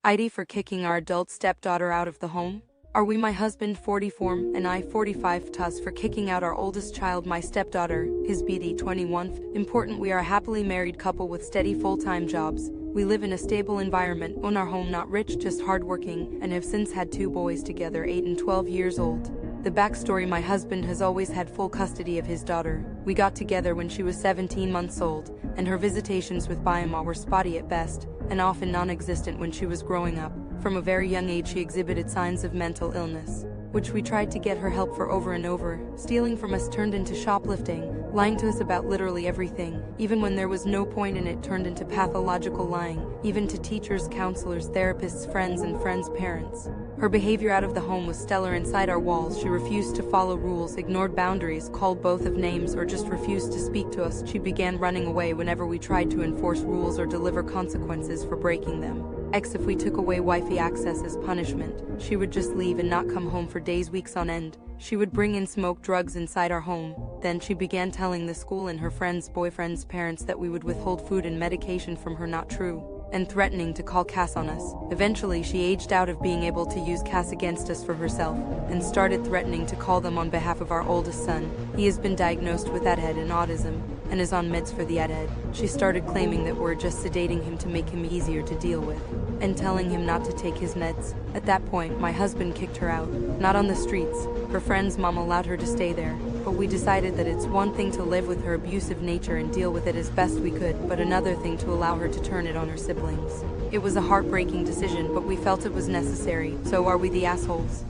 AITA for kicking our adult stepdaughter out of the home? Are we my husband 44 and I 45 TUS for kicking out our oldest child my stepdaughter, his BD 21th? Important, we are a happily married couple with steady full-time jobs. We live in a stable environment, own our home, not rich, just hardworking, and have since had 2 boys together, 8 and 12 years old. The backstory: my husband has always had full custody of his daughter. We got together when she was 17 months old, and her visitations with biomom were spotty at best, and often non-existent when she was growing up. From a very young age she exhibited signs of mental illness, which we tried to get her help for over and over. Stealing from us turned into shoplifting, lying to us about literally everything, even when there was no point in it, turned into pathological lying, even to teachers, counselors, therapists, friends, and friends' parents. Her behavior out of the home was stellar. Inside our walls, she refused to follow rules, ignored boundaries, called both of names, or just refused to speak to us. She began running away whenever we tried to enforce rules or deliver consequences for breaking them. If we took away Wi-Fi access as punishment, she would just leave and not come home for days, weeks on end. She would bring in smoke, drugs inside our home. Then she began telling the school and her friends' boyfriends' parents that we would withhold food and medication from her, not true, and threatening to call CAS on us. Eventually she aged out of being able to use CAS against us for herself, and started threatening to call them on behalf of our oldest son. He has been diagnosed with AITH and autism, and is on meds for the AITH. She started claiming that we're just sedating him to make him easier to deal with, and telling him not to take his meds. At that point, my husband kicked her out. Not on the streets. Her friend's mom allowed her to stay there, but we decided that it's one thing to live with her abusive nature and deal with it as best we could, but another thing to allow her to turn it on her siblings. It was a heartbreaking decision, but we felt it was necessary. So are we the assholes?